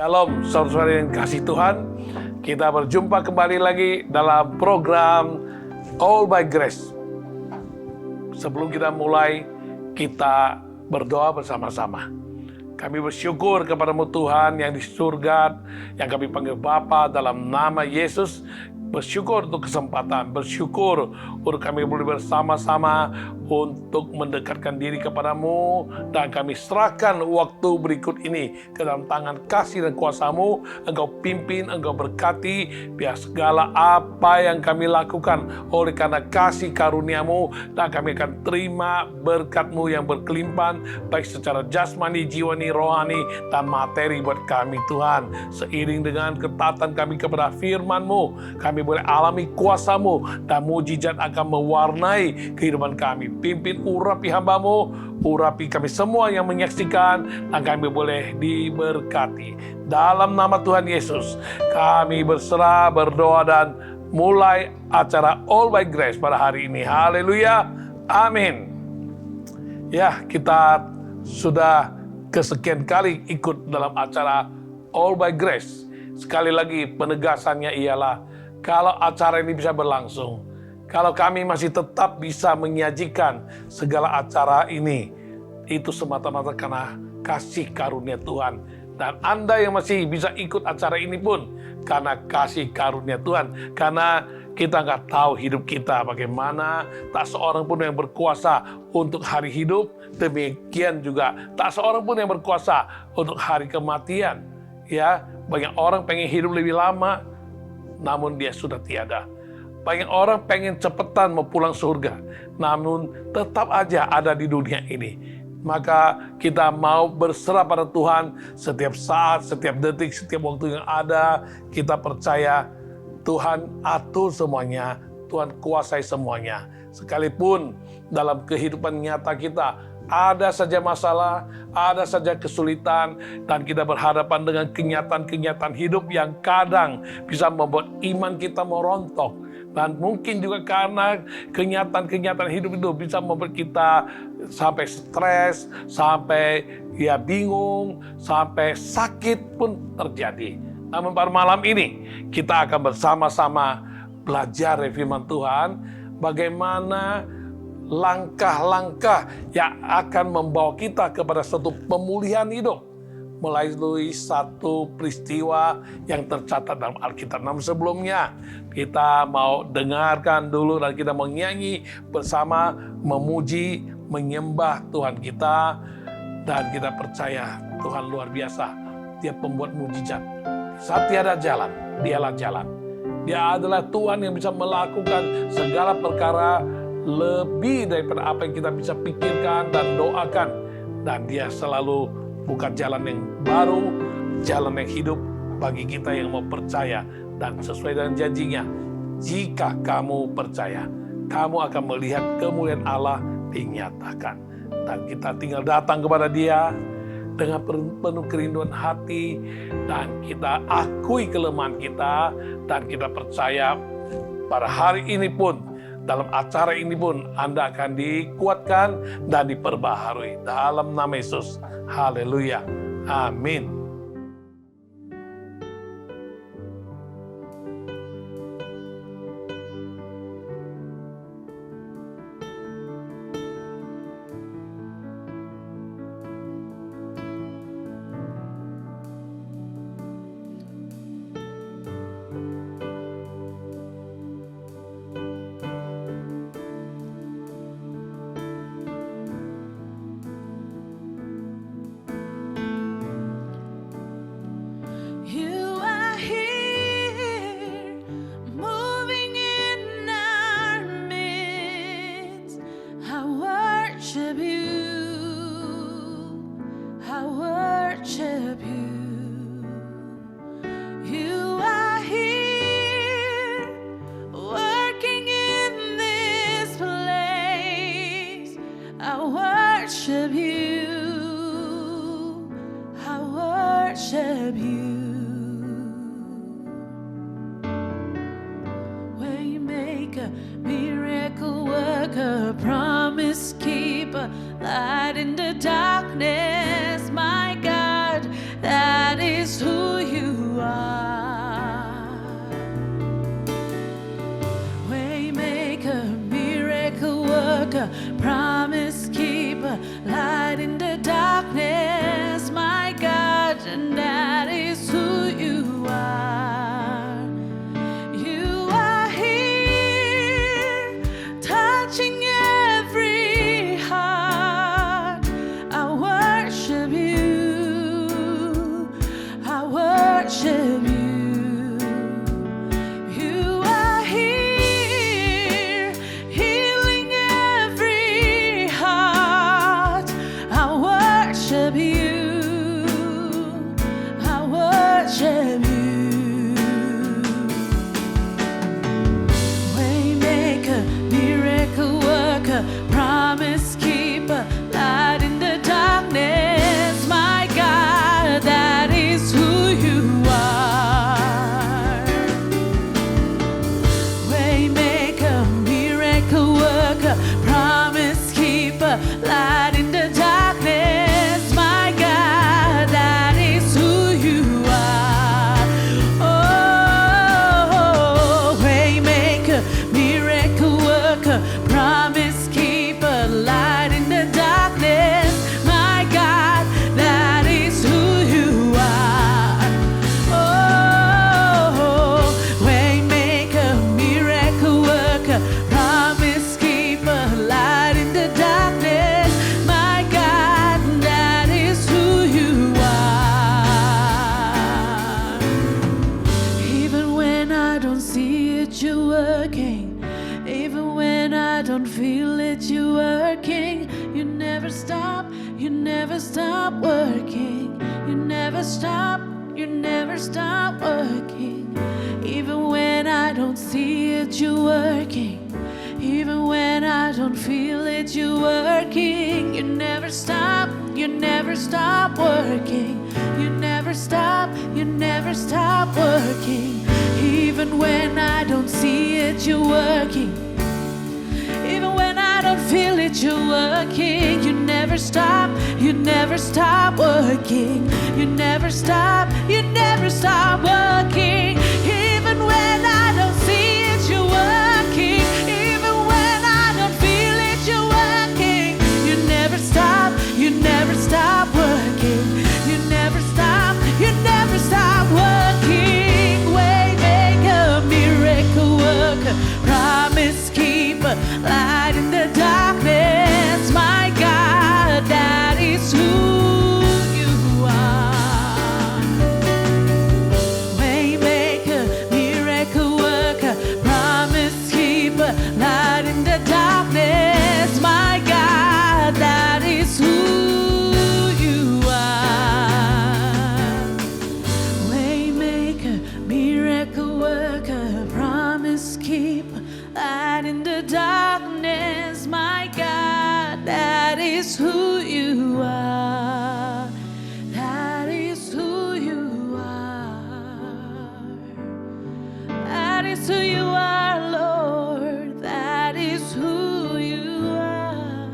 Shalom, saudara-saudara yang kasih Tuhan. Kita berjumpa kembali lagi dalam program All by Grace. Sebelum kita mulai, kita berdoa bersama-sama. Kami bersyukur kepadamu Tuhan yang di surga, yang kami panggil Bapa dalam nama Yesus. Bersyukur untuk kesempatan, bersyukur untuk kami boleh bersama-sama untuk mendekatkan diri kepadamu, dan kami serahkan waktu berikut ini ke dalam tangan kasih dan kuasa-Mu. Engkau pimpin, Engkau berkati, biar segala apa yang kami lakukan oleh karena kasih karunia-Mu, dan kami akan terima berkat-Mu yang berkelimpahan, baik secara jasmani, jiwani, rohani, dan materi buat kami Tuhan. Seiring dengan ketaatan kami kepada firman-Mu, kami boleh alami kuasa-Mu, dan mujizat akan mewarnai kehidupan kami. Pimpin urapi hamba-Mu, urapi kami semua yang menyaksikan, dan kami boleh diberkati. Dalam nama Tuhan Yesus, kami berserah, berdoa, dan mulai acara All by Grace pada hari ini. Haleluya, amin. Ya, kita sudah kesekian kali ikut dalam acara All by Grace. Sekali lagi penegasannya ialah, kalau acara ini bisa berlangsung, kalau kami masih tetap bisa menyajikan segala acara ini, itu semata-mata karena kasih karunia Tuhan. Dan Anda yang masih bisa ikut acara ini pun karena kasih karunia Tuhan. Karena kita nggak tahu hidup kita bagaimana, tak seorang pun yang berkuasa untuk hari hidup, demikian juga tak seorang pun yang berkuasa untuk hari kematian. Ya, banyak orang pengen hidup lebih lama, namun dia sudah tiada. Banyak orang pengen cepetan mau pulang surga, namun tetap aja ada di dunia ini. Maka kita mau berserah pada Tuhan setiap saat, setiap detik, setiap waktu yang ada. Kita percaya Tuhan atur semuanya, Tuhan kuasai semuanya. Sekalipun dalam kehidupan nyata kita ada saja masalah, ada saja kesulitan, dan kita berhadapan dengan kenyataan-kenyataan hidup yang kadang bisa membuat iman kita merontok. Dan mungkin juga karena kenyataan-kenyataan hidup itu bisa membuat kita sampai stres, sampai bingung, sampai sakit pun terjadi. Namun pada malam ini kita akan bersama-sama belajar dari firman Tuhan, bagaimana langkah-langkah yang akan membawa kita kepada suatu pemulihan hidup melalui satu peristiwa yang tercatat dalam Alkitab. Namun sebelumnya kita mau dengarkan dulu dan kita mau nyanyi bersama, memuji, menyembah Tuhan kita, dan kita percaya Tuhan luar biasa. Dia pembuat mujizat. Saat tiada jalan, dialah jalan. Dia adalah Tuhan yang bisa melakukan segala perkara lebih daripada apa yang kita bisa pikirkan dan doakan. Dan dia selalu buka jalan yang baru, jalan yang hidup bagi kita yang mau percaya. Dan sesuai dengan janjinya, jika kamu percaya, kamu akan melihat kemuliaan Allah dinyatakan. Dan kita tinggal datang kepada Dia dengan penuh kerinduan hati, dan kita akui kelemahan kita, dan kita percaya pada hari ini pun, dalam acara ini pun Anda akan dikuatkan dan diperbaharui. Dalam nama Yesus. Haleluya. Amin. Light in the darkness, my God, that is who don't feel it, you're working. You never stop working. You never stop working. Even when I don't see it, you're working. Even when I don't feel it, you're working. You never stop working. You never stop working. Even when I don't see it, you're working. Even when I don't feel it, you're working. You never stop working. You never stop working. Even when I don't see it, you're working. Even when I don't feel it, you're working. You never stop working. You never stop working. Waymaker, miracle worker, promise keeper, light in the darkness. My God, that is who you are. Waymaker, miracle worker, promise keeper, light in the darkness. My God, that is who you are. Waymaker, miracle worker, promise keeper, light in the darkness. My God, that is who you are. That is who you are. That is who you are, Lord. That is who you are.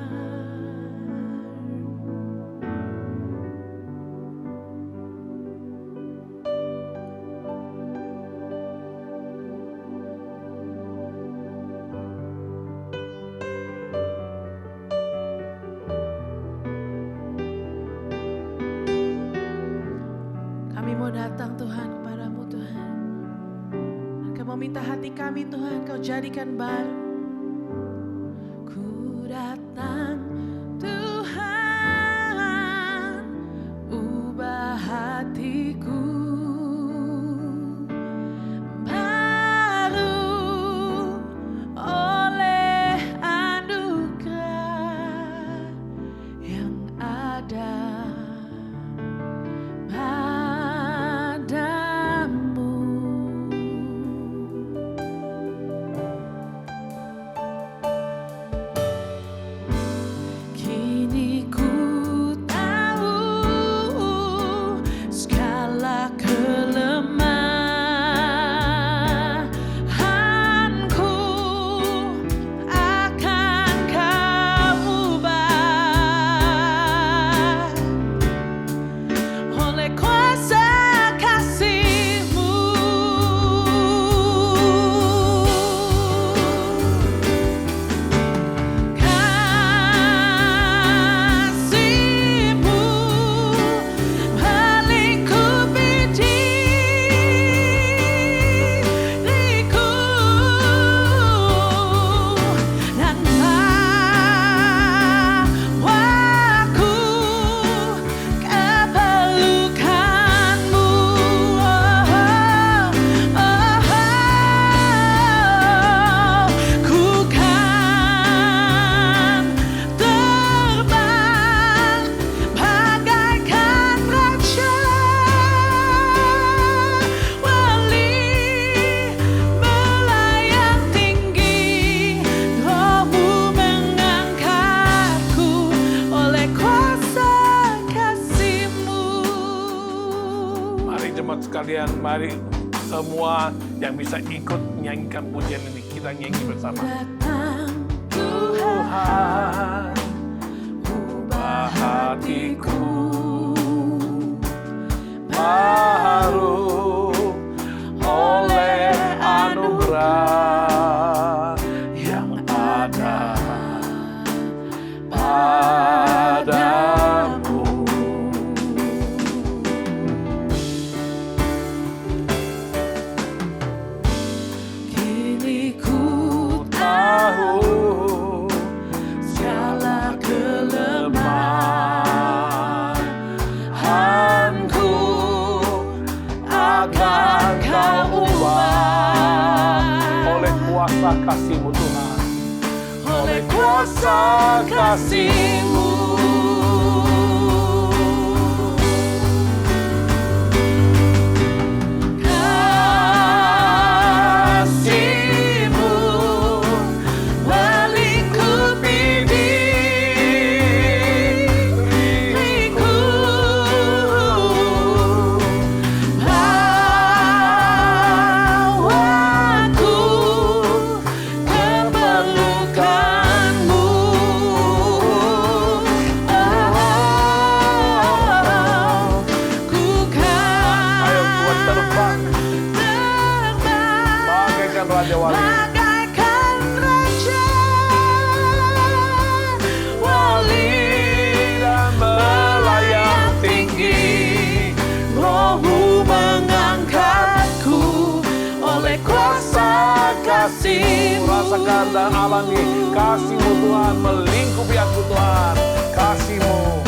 Kami mau datang Tuhan kepadamu Tuhan. Kami mau minta hati kami Tuhan, Kau jadikan baru. Ku datang Tuhan, ubah hatiku baru oleh anugerah yang ada padamu. Kini ku tahu segala kelemahanku akan Kau ubah oleh kuasa kasih-Mu. Kasih-Mu melingkupi diriku dan bawaku ke pelukan-Mu. Ku kan terbang bagaikan raja wali melayang tinggi. Roh-Mu mengangkatku oleh kuasa kasih-Mu. Mari jemaat sekalian, mari semua yang bisa ikut nyanyikan pujian ini, kita nyanyi bersama. Datang Tuhan, ubah hatiku baru oleh anugerah yang ada padamu. kini ku Tahu segala kelemahanku akan Kau ubah oleh kuasa kasih-Mu Tuhan. oleh oleh kuasa kasih-Mu. Raja Wali, bagaikan Raja Wali, dan melayang tinggi. Roh-Mu mengangkatku oleh kuasa kasih-Mu. Rasakan dan alami kasih-Mu Tuhan, melingkupi aku Tuhan, kasih-Mu.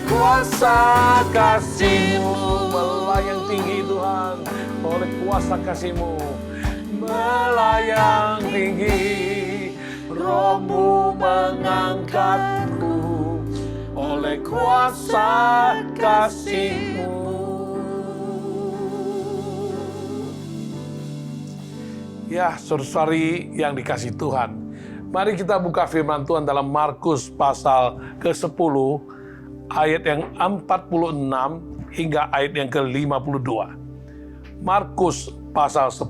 Kuasa kasih-Mu melayang tinggi Tuhan, oleh kuasa kasih-Mu melayang tinggi. Roh-Mu mengangkatku oleh kuasa kasih-Mu. Ya, saudara-saudari yang dikasih Tuhan, mari kita buka firman Tuhan dalam Markus pasal ke-10 ayat yang 46 hingga ayat yang ke-52. Markus pasal 10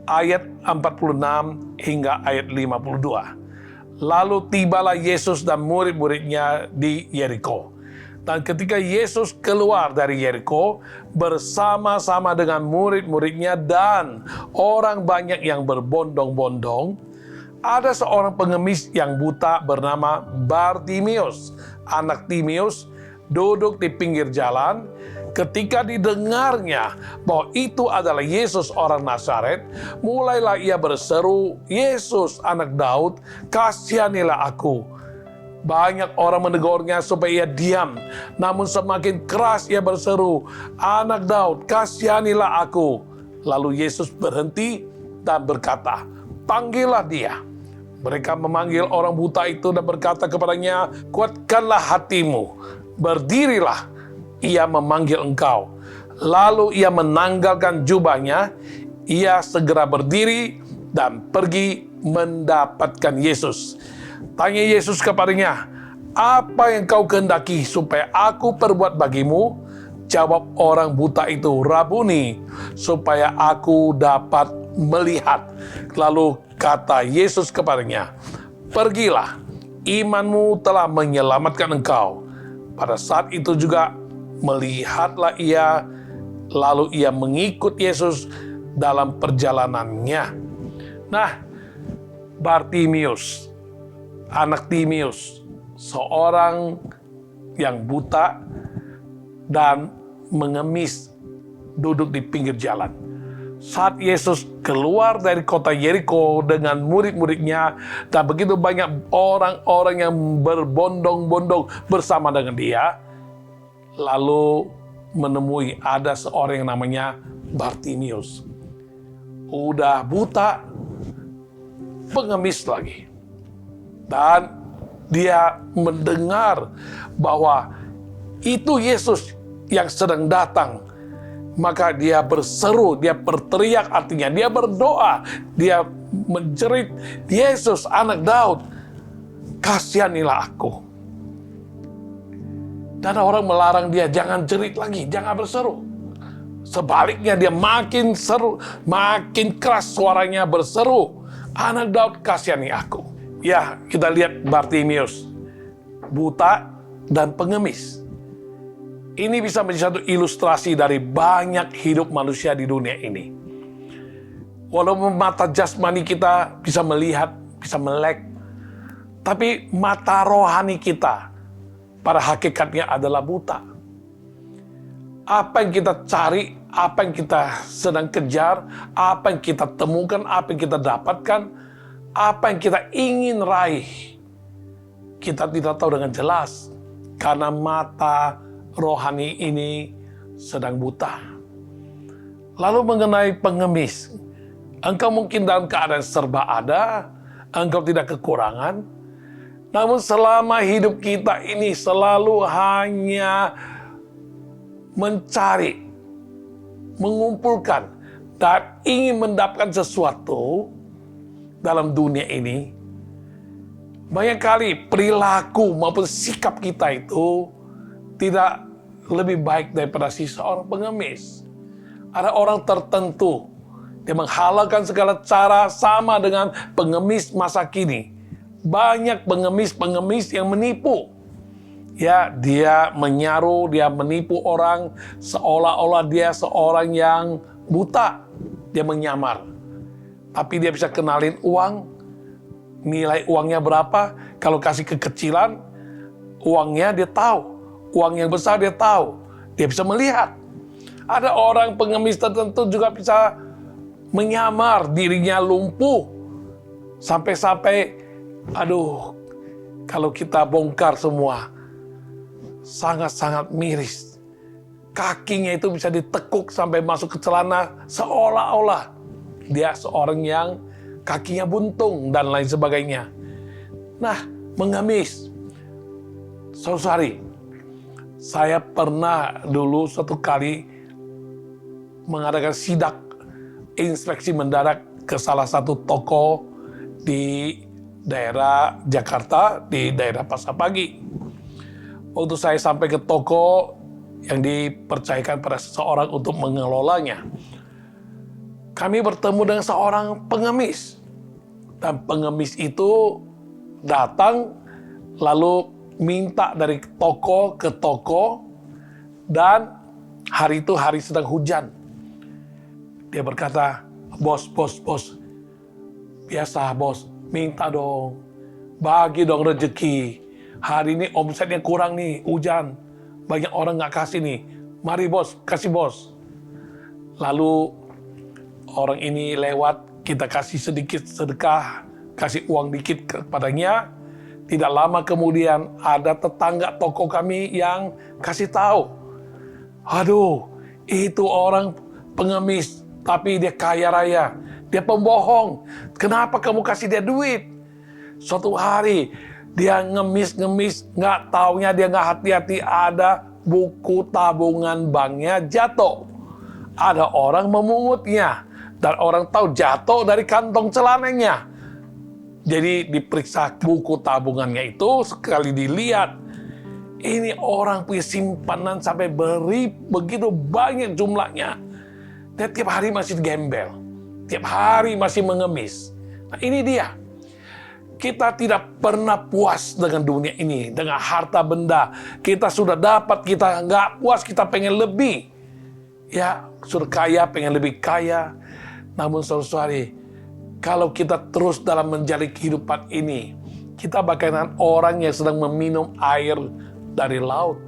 ayat 46 hingga ayat 52. Lalu tibalah Yesus dan murid-muridnya di Yeriko. Dan ketika Yesus keluar dari Yeriko bersama-sama dengan murid-muridnya dan orang banyak yang berbondong-bondong, ada seorang pengemis yang buta bernama Bartimius, anak Timius, duduk di pinggir jalan. Ketika didengarnya bahwa itu adalah Yesus orang Nazaret, mulailah ia berseru, "Yesus anak Daud, kasihanilah aku." Banyak orang menegurnya supaya ia diam, namun semakin keras ia berseru, "Anak Daud, kasihanilah aku." Lalu Yesus berhenti dan berkata, "Panggillah dia." Mereka memanggil orang buta itu dan berkata kepadanya, "Kuatkanlah hatimu, berdirilah, ia memanggil engkau." Lalu ia menanggalkan jubahnya, ia segera berdiri dan pergi mendapatkan Yesus. Tanya Yesus kepadanya, "Apa yang kau kehendaki supaya aku perbuat bagimu?" Jawab orang buta itu, "Rabuni, supaya aku dapat melihat." Lalu kata Yesus kepadanya, "Pergilah, imanmu telah menyelamatkan engkau." Pada saat itu juga melihatlah ia, lalu ia mengikut Yesus dalam perjalanannya. Nah, Bartimius, anak Timius, seorang yang buta dan mengemis, duduk di pinggir jalan. Saat Yesus keluar dari kota Yeriko dengan murid-muridnya dan begitu banyak orang-orang yang berbondong-bondong bersama dengan dia, lalu menemui ada seorang yang namanya Bartimius. Udah buta, pengemis lagi. Dan dia mendengar bahwa itu Yesus yang sedang datang. Maka dia berseru, dia berteriak, artinya dia berdoa, dia menjerit, "Yesus anak Daud, kasihanilah aku." Dan orang melarang dia, "Jangan jerit lagi, jangan berseru." Sebaliknya dia makin seru, makin keras suaranya berseru, Anak Daud, kasihani aku. Ya, kita lihat Bartimius, buta dan pengemis. Ini bisa menjadi satu ilustrasi dari banyak hidup manusia di dunia ini. Walaupun mata jasmani kita bisa melihat, bisa melek, tapi mata rohani kita pada hakikatnya adalah buta. Apa yang kita cari, apa yang kita sedang kejar, apa yang kita temukan, apa yang kita dapatkan, apa yang kita ingin raih, kita tidak tahu dengan jelas karena mata rohani ini sedang buta. Lalu mengenai pengemis, engkau mungkin dalam keadaan serba ada, engkau tidak kekurangan, namun selama hidup kita ini selalu hanya mencari, mengumpulkan, dan ingin mendapatkan sesuatu dalam dunia ini, banyak kali perilaku maupun sikap kita itu tidak lebih baik daripada si seorang pengemis. Ada orang tertentu, dia menghalalkan segala cara sama dengan pengemis masa kini. Banyak pengemis-pengemis yang menipu. Ya, dia menyaru, dia menipu orang seolah-olah dia seorang yang buta. Dia menyamar. Tapi dia bisa kenalin uang, nilai uangnya berapa, kalau kasih kekecilan, uangnya dia tahu. Uang yang besar dia tahu. Dia bisa melihat. Ada orang pengemis tertentu juga bisa menyamar dirinya lumpuh. Sampai-sampai, aduh, kalau kita bongkar semua, sangat-sangat miris. Kakinya itu bisa ditekuk sampai masuk ke celana, seolah-olah dia seorang yang kakinya buntung dan lain sebagainya. Nah, mengemis. Saudari, saya pernah dulu satu kali mengadakan sidak inspeksi mendadak ke salah satu toko di daerah Jakarta, di daerah Pasar Pagi. Waktu saya sampai ke toko yang dipercayakan pada seseorang untuk mengelolanya, kami bertemu dengan seorang pengemis. Dan pengemis itu datang lalu minta dari toko ke toko, dan hari itu hari sedang hujan. Dia berkata, bos, biasa bos, minta dong, bagi dong rezeki. Hari ini omsetnya kurang nih, hujan. Banyak orang nggak kasih nih. Mari bos, kasih bos. Lalu orang ini lewat, kita kasih sedikit sedekah, kasih uang dikit kepadanya. Tidak lama kemudian ada tetangga toko kami yang kasih tahu, aduh, itu orang pengemis, tapi dia kaya raya, dia pembohong. Kenapa kamu kasih dia duit? Suatu hari dia ngemis, nggak taunya dia nggak hati-hati, ada buku tabungan banknya jatuh. Ada orang memungutnya, dan orang tahu jatuh dari kantong celananya. Jadi diperiksa buku tabungannya itu, sekali dilihat, ini orang punya simpanan sampai begitu banyak jumlahnya. Dan tiap hari masih gembel, tiap hari masih mengemis. Nah ini dia, kita tidak pernah puas dengan dunia ini, dengan harta benda. Kita sudah dapat, kita nggak puas, kita pengen lebih. Ya, sudah kaya, pengen lebih kaya. Namun saudara-saudari, kalau kita terus dalam menjalani kehidupan ini, kita bagaikan orang yang sedang meminum air dari laut.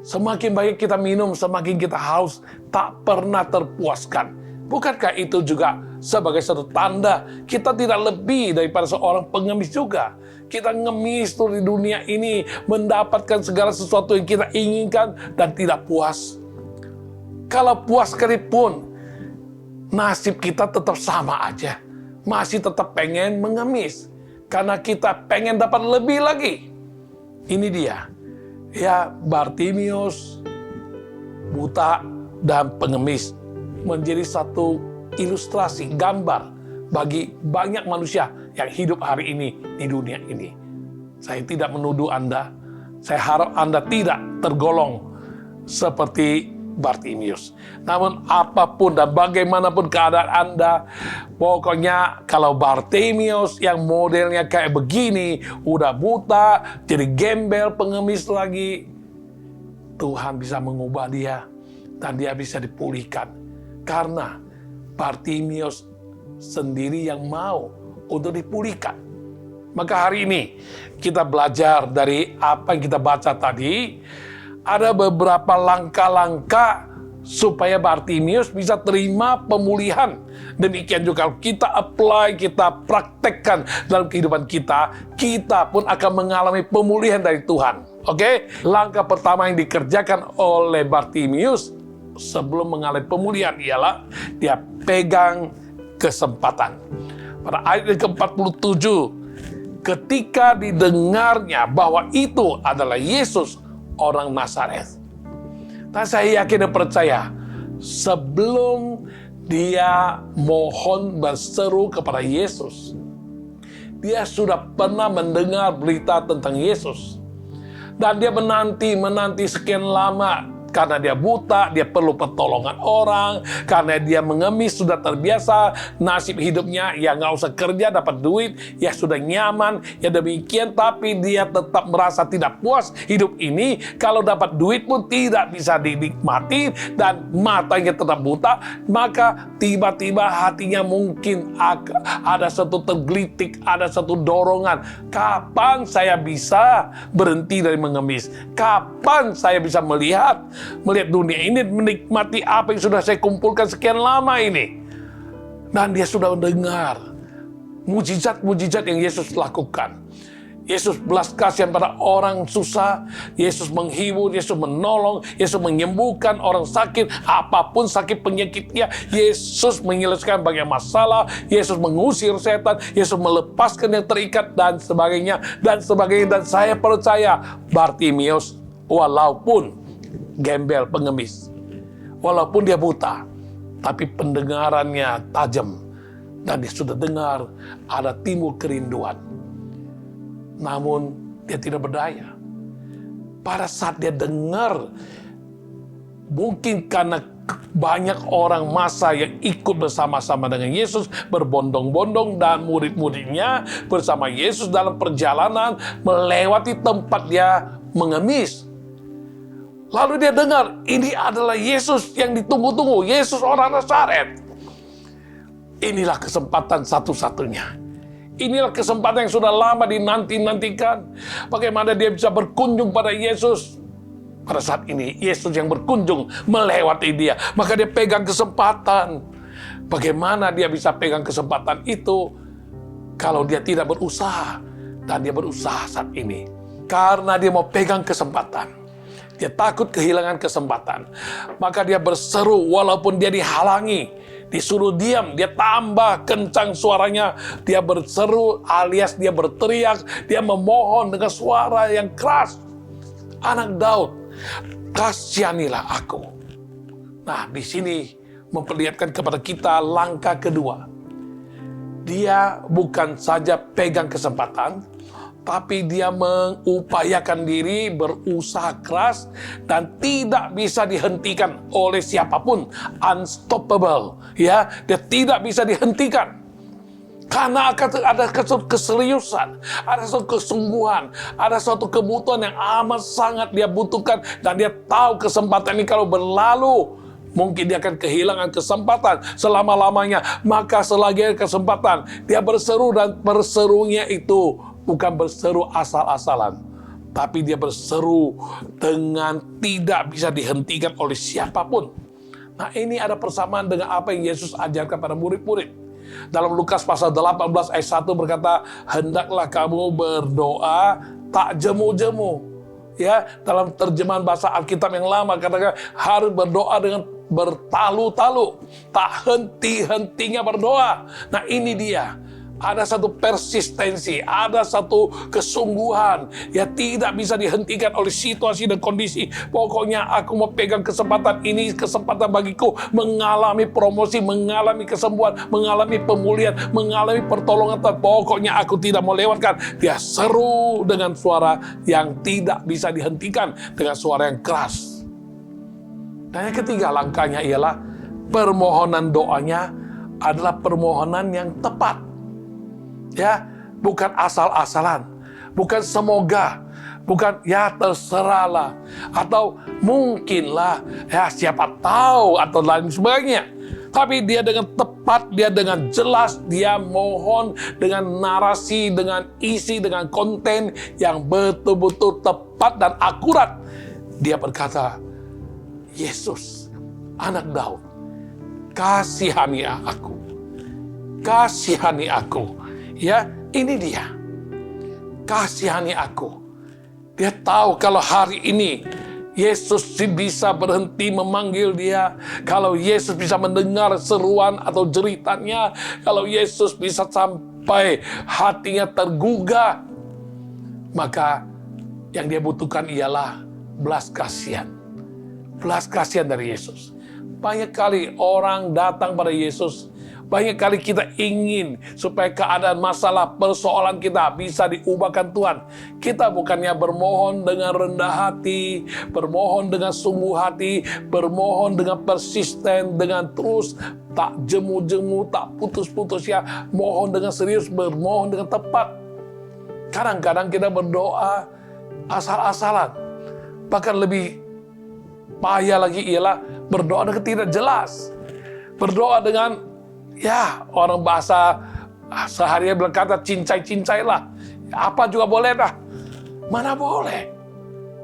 Semakin banyak kita minum, semakin kita haus, tak pernah terpuaskan. Bukankah itu juga sebagai satu tanda kita tidak lebih daripada seorang pengemis juga? Kita ngemis tuh di dunia ini, mendapatkan segala sesuatu yang kita inginkan dan tidak puas. Kalau puas sekalipun, nasib kita tetap sama aja. Masih tetap pengen mengemis. Karena kita pengen dapat lebih lagi. Ini dia. Ya, Bartimius, buta dan pengemis, menjadi satu ilustrasi, gambar bagi banyak manusia yang hidup hari ini di dunia ini. Saya tidak menuduh Anda. Saya harap Anda tidak tergolong seperti Bartimius. Namun apapun dan bagaimanapun keadaan Anda, pokoknya kalau Bartimius yang modelnya kayak begini, udah buta, jadi gembel, pengemis lagi, Tuhan bisa mengubah dia dan dia bisa dipulihkan. Karena Bartimius sendiri yang mau untuk dipulihkan. Maka hari ini kita belajar dari apa yang kita baca tadi. Ada beberapa langkah-langkah supaya Bartimius bisa terima pemulihan. Demikian juga kalau kita apply, kita praktekkan dalam kehidupan kita, kita pun akan mengalami pemulihan dari Tuhan. Oke? Langkah pertama yang dikerjakan oleh Bartimius sebelum mengalami pemulihan ialah dia pegang kesempatan. Pada ayat ke-47, ketika didengarnya bahwa itu adalah Yesus orang Nazaret. Dan saya yakin dan percaya, sebelum dia mohon berseru kepada Yesus, dia sudah pernah mendengar berita tentang Yesus. Dan dia menanti sekian lama. Karena dia buta, dia perlu pertolongan orang. Karena dia mengemis, sudah terbiasa nasib hidupnya. Ya nggak usah kerja, dapat duit. Ya sudah nyaman, ya demikian. Tapi dia tetap merasa tidak puas hidup ini. Kalau dapat duit pun tidak bisa dinikmati. Dan matanya tetap buta. Maka tiba-tiba hatinya mungkin ada satu tergelitik, ada satu dorongan. Kapan saya bisa berhenti dari mengemis? Kapan saya bisa melihat dunia ini, menikmati apa yang sudah saya kumpulkan sekian lama ini. Dan dia sudah mendengar mujizat-mujizat yang Yesus lakukan. Yesus belas kasihan pada orang susah, Yesus menghibur, Yesus menolong, Yesus menyembuhkan orang sakit, apapun sakit penyakitnya, Yesus menyelesaikan banyak masalah, Yesus mengusir setan, Yesus melepaskan yang terikat, dan sebagainya, dan sebagainya. Dan saya percaya Bartimius, walaupun gembel, pengemis, walaupun dia buta, tapi pendengarannya tajam, dan dia sudah dengar ada timbul kerinduan. Namun dia tidak berdaya. Pada saat dia dengar, mungkin karena banyak orang masa yang ikut bersama-sama dengan Yesus, berbondong-bondong, dan murid-muridnya bersama Yesus dalam perjalanan melewati tempat dia mengemis. Lalu dia dengar, ini adalah Yesus yang ditunggu-tunggu, Yesus orang Nazaret. Inilah kesempatan satu-satunya. Inilah kesempatan yang sudah lama dinanti-nantikan. Bagaimana dia bisa berkunjung pada Yesus. Pada saat ini, Yesus yang berkunjung melewati dia. Maka dia pegang kesempatan. Bagaimana dia bisa pegang kesempatan itu kalau dia tidak berusaha? Dan dia berusaha saat ini. Karena dia mau pegang kesempatan. Dia takut kehilangan kesempatan. Maka dia berseru walaupun dia dihalangi. Disuruh diam, dia tambah kencang suaranya. Dia berseru alias dia berteriak. Dia memohon dengan suara yang keras. Anak Daud, kasihanilah aku. Nah, di sini memperlihatkan kepada kita langkah kedua. Dia bukan saja pegang kesempatan, tapi dia mengupayakan diri, berusaha keras, dan tidak bisa dihentikan oleh siapapun. Unstoppable, ya, dia tidak bisa dihentikan. Karena akan ada suatu keseriusan, ada suatu kesungguhan, ada suatu kebutuhan yang amat sangat dia butuhkan, dan dia tahu kesempatan ini kalau berlalu, mungkin dia akan kehilangan kesempatan selama-lamanya. Maka selagi ada kesempatan, dia berseru, dan berserunya itu bukan berseru asal-asalan, tapi dia berseru dengan tidak bisa dihentikan oleh siapapun. Nah, ini ada persamaan dengan apa yang Yesus ajarkan pada murid-murid. Dalam Lukas pasal 18 ayat 1 berkata, hendaklah kamu berdoa tak jemu-jemu. Ya, dalam terjemahan bahasa Alkitab yang lama katakan harus berdoa dengan bertalu-talu, tak henti-hentinya berdoa. Nah, ini dia. Ada satu persistensi, ada satu kesungguhan, ya tidak bisa dihentikan oleh situasi dan kondisi. Pokoknya aku mau pegang kesempatan ini, kesempatan bagiku mengalami promosi, mengalami kesembuhan, mengalami pemulihan, mengalami pertolongan. Pokoknya aku tidak mau lewatkan. Dia seru dengan suara yang tidak bisa dihentikan, dengan suara yang keras. Dan yang ketiga langkahnya ialah permohonan doanya adalah permohonan yang tepat. Ya, bukan asal-asalan, bukan semoga, bukan ya terserahlah, atau mungkinlah, ya siapa tahu, atau lain sebagainya. Tapi dia dengan tepat, dia dengan jelas, dia mohon dengan narasi, dengan isi, dengan konten yang betul-betul tepat dan akurat. Dia berkata, Yesus, anak Daud, kasihani aku. Kasihani aku. Ya, ini dia. Kasihani aku. Dia tahu kalau hari ini Yesus bisa berhenti memanggil dia. Kalau Yesus bisa mendengar seruan atau jeritannya. Kalau Yesus bisa sampai hatinya tergugah. Maka yang dia butuhkan ialah belas kasihan. Belas kasihan dari Yesus. Banyak kali orang datang pada Yesus. Banyak kali kita ingin supaya keadaan masalah persoalan kita bisa diubahkan Tuhan. Kita bukannya bermohon dengan rendah hati, bermohon dengan sungguh hati, bermohon dengan persisten, dengan terus, tak jemu-jemu, tak putus-putus ya. Mohon dengan serius, bermohon dengan tepat. Kadang-kadang kita berdoa asal-asalan. Bahkan lebih payah lagi ialah berdoa dengan tidak jelas. Berdoa dengan ya, orang bahasa sehari-hari berkata cincai-cincailah. Apa juga boleh dah. Mana boleh.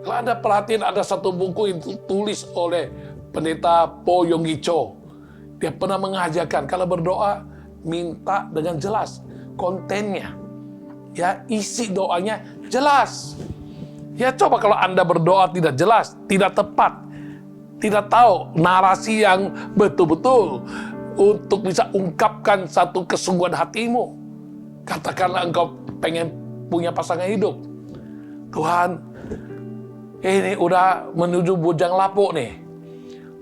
Kalau Anda perhatiin ada satu buku yang ditulis oleh pendeta Po Yonggi Cho. Dia pernah mengajarkan kalau berdoa minta dengan jelas kontennya. Ya, isi doanya jelas. Ya, coba kalau Anda berdoa tidak jelas, tidak tepat, tidak tahu narasi yang betul-betul untuk bisa ungkapkan satu kesungguhan hatimu. Katakanlah engkau pengen punya pasangan hidup. Tuhan, ini udah menuju bujang lapuk nih.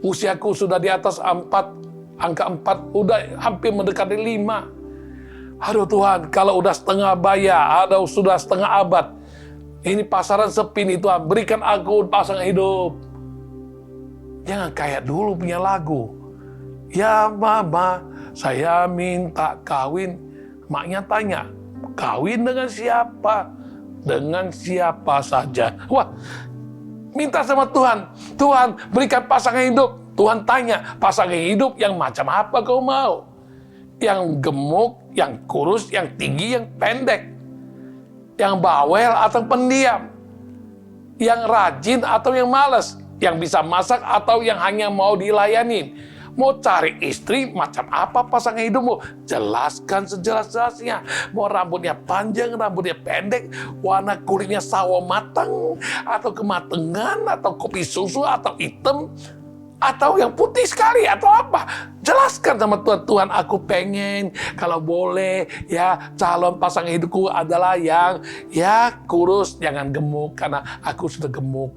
Usiaku sudah di atas 4, angka 4, udah hampir mendekati 5. Aduh Tuhan, kalau udah setengah baya, atau sudah setengah abad, ini pasaran sepi nih Tuhan, berikan aku pasangan hidup. Jangan kayak dulu punya lagu. Ya mama, saya minta kawin. Maknya tanya, kawin dengan siapa? Dengan siapa saja. Wah, minta sama Tuhan. Tuhan, berikan pasangan hidup. Tuhan tanya, pasangan hidup yang macam apa kau mau? Yang gemuk, yang kurus, yang tinggi, yang pendek. Yang bawel atau pendiam. Yang rajin atau yang malas. Yang bisa masak atau yang hanya mau dilayanin. Mau cari istri macam apa pasangan hidupmu? Jelaskan sejelas-jelasnya. Mau rambutnya panjang, rambutnya pendek, warna kulitnya sawo matang, atau kematangan, atau kopi susu, atau hitam, atau yang putih sekali, atau apa? Jelaskan sama Tuhan, Tuhan aku pengen, kalau boleh, ya calon pasangan hidupku adalah yang ya kurus, jangan gemuk, karena aku sudah gemuk.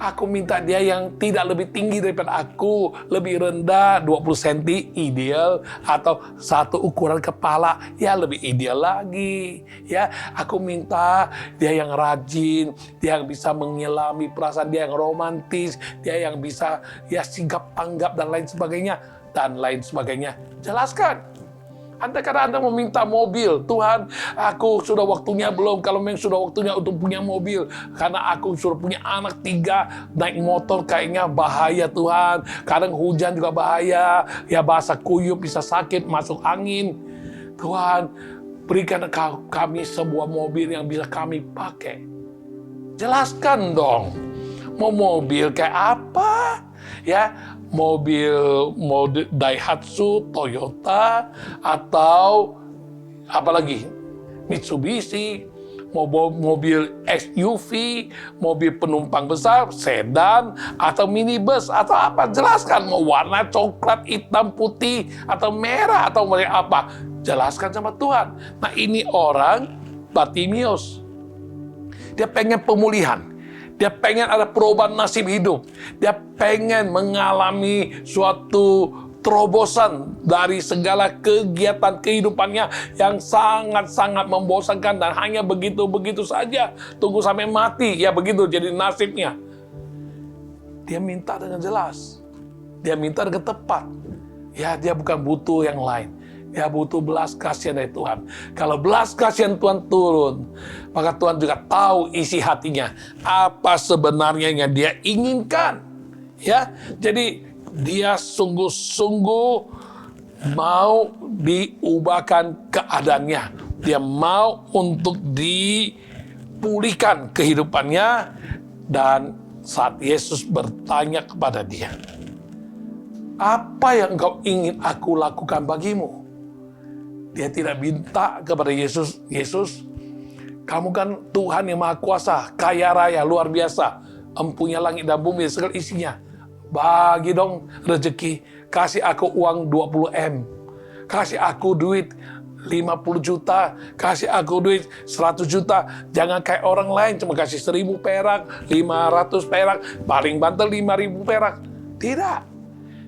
Aku minta dia yang tidak lebih tinggi daripada aku, lebih rendah 20 cm ideal, atau satu ukuran kepala ya lebih ideal lagi. Ya, aku minta dia yang rajin, dia yang bisa mengilami perasaan, dia yang romantis, dia yang bisa ya sigap tanggap dan lain sebagainya. Jelaskan. Kadang Anda meminta mobil, Tuhan, aku sudah waktunya belum. Kalau memang sudah waktunya untuk punya mobil, karena aku sudah punya anak 3, naik motor kayaknya bahaya Tuhan. Kadang hujan juga bahaya, ya basah kuyup, bisa sakit, masuk angin. Tuhan, berikan kami sebuah mobil yang bisa kami pakai. Jelaskan dong, mau mobil kayak apa? Ya, mobil Daihatsu, Toyota, atau apalagi Mitsubishi, mobil SUV, mobil penumpang besar, sedan, atau minibus, atau apa? Jelaskan, mau warna coklat, hitam, putih, atau merah, atau apa? Jelaskan sama Tuhan. Nah, ini orang Bartimeus. Dia pengen pemulihan. Dia pengen ada perubahan nasib hidup. Dia pengen mengalami suatu terobosan dari segala kegiatan kehidupannya yang sangat-sangat membosankan dan hanya begitu-begitu saja. Tunggu sampai mati, ya begitu jadi nasibnya. Dia minta dengan jelas. Dia minta dengan tepat. Ya, dia bukan butuh yang lain. Dia butuh belas kasihan dari Tuhan. Kalau belas kasihan Tuhan turun, maka Tuhan juga tahu isi hatinya. Apa sebenarnya yang dia inginkan. Ya, jadi dia sungguh-sungguh mau diubahkan keadaannya. Dia mau untuk dipulihkan kehidupannya. Dan saat Yesus bertanya kepada dia, apa yang engkau ingin aku lakukan bagimu? Dia tidak minta kepada Yesus, Yesus, kamu kan Tuhan yang Maha Kuasa, kaya raya, luar biasa, empunya langit dan bumi, segala isinya. Bagi dong rezeki, kasih aku uang 20 M, kasih aku duit 50 juta, kasih aku duit 100 juta. Jangan kayak orang lain, cuma kasih 1000 perak, 500 perak, paling banter 5000 perak. Tidak.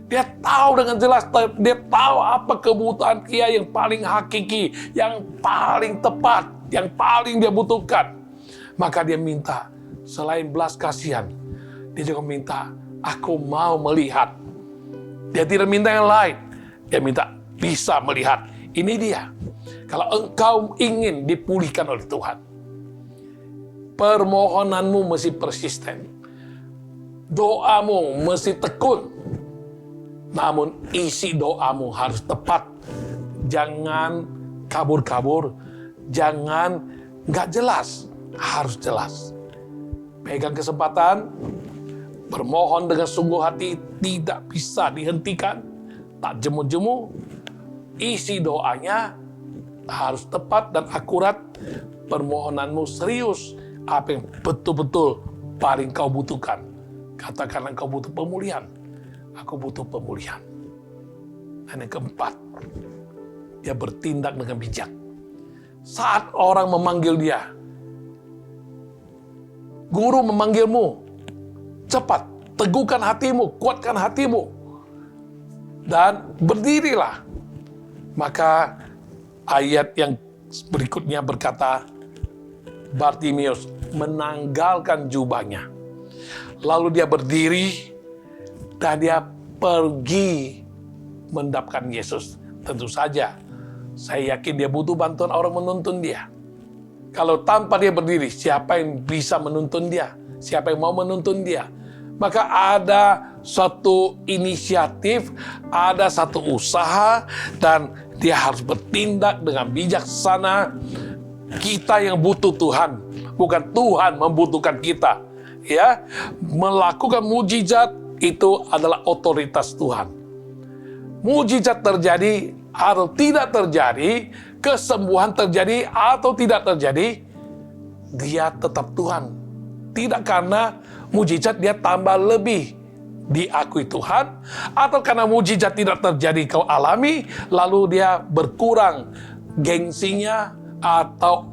Dia tahu dengan jelas, dia tahu apa kebutuhan dia yang paling hakiki, yang paling tepat, yang paling dia butuhkan. Maka dia minta, selain belas kasihan, dia juga minta, aku mau melihat. Dia tidak minta yang lain, dia minta bisa melihat. Ini dia. Kalau engkau ingin dipulihkan oleh Tuhan, permohonanmu mesti persisten. Doamu mesti tekun. Namun isi doamu harus tepat. Jangan kabur-kabur. Jangan nggak jelas. Harus jelas. Pegang kesempatan. Bermohon dengan sungguh hati. Tidak bisa dihentikan. Tak jemu-jemu. Isi doanya harus tepat dan akurat. Permohonanmu serius. Apa yang betul-betul paling kau butuhkan. Katakanlah kau butuh pemulihan. Aku butuh pemulihan. Dan yang keempat, dia bertindak dengan bijak. Saat orang memanggil dia, guru memanggilmu, cepat, teguhkan hatimu, kuatkan hatimu, dan berdirilah. Maka ayat yang berikutnya berkata, Bartimius menanggalkan jubahnya. Lalu dia berdiri, dan dia pergi mendapatkan Yesus. Tentu saja, saya yakin dia butuh bantuan orang menuntun dia. Kalau tanpa dia berdiri, siapa yang bisa menuntun dia? Siapa yang mau menuntun dia? Maka ada suatu inisiatif, ada satu usaha, dan dia harus bertindak dengan bijaksana. Kita yang butuh Tuhan, bukan Tuhan membutuhkan kita. Ya, melakukan mujizat itu adalah otoritas Tuhan. Mujizat terjadi atau tidak terjadi, kesembuhan terjadi atau tidak terjadi, dia tetap Tuhan. Tidak karena mujizat dia tambah lebih diakui Tuhan, atau karena mujizat tidak terjadi kau alami, lalu dia berkurang gengsinya atau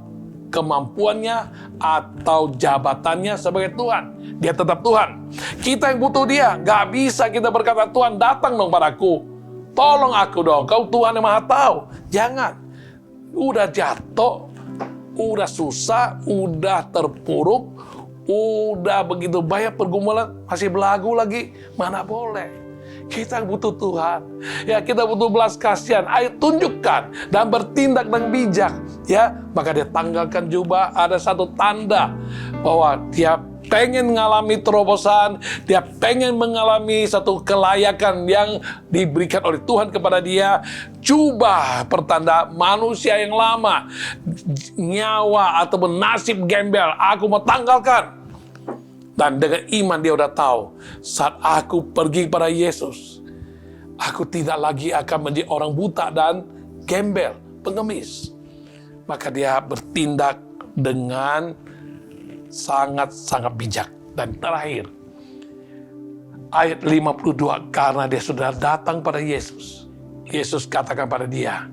kemampuannya atau jabatannya sebagai Tuhan. Dia tetap Tuhan. Kita yang butuh dia. Gak bisa kita berkata, Tuhan datang dong padaku. Tolong aku dong. Kau Tuhan yang Maha tahu. Jangan. Udah jatuh. Udah susah. Udah terpuruk. Udah begitu banyak pergumulan. Masih belagu lagi. Mana boleh. Kita yang butuh Tuhan. Ya, kita butuh belas kasihan. Ayo tunjukkan. Dan bertindak dengan bijak. Ya, maka dia tanggalkan jubah. Ada satu tanda bahwa dia pengen mengalami terobosan, dia pengen mengalami satu kelayakan yang diberikan oleh Tuhan kepada dia. Jubah pertanda manusia yang lama, nyawa ataupun nasib gembel, aku mau tanggalkan. Dan dengan iman dia udah tahu, saat aku pergi kepada Yesus, aku tidak lagi akan menjadi orang buta dan gembel, pengemis. Maka dia bertindak dengan sangat-sangat bijak. Dan terakhir, ayat 52, karena dia sudah datang pada Yesus. Yesus katakan pada dia,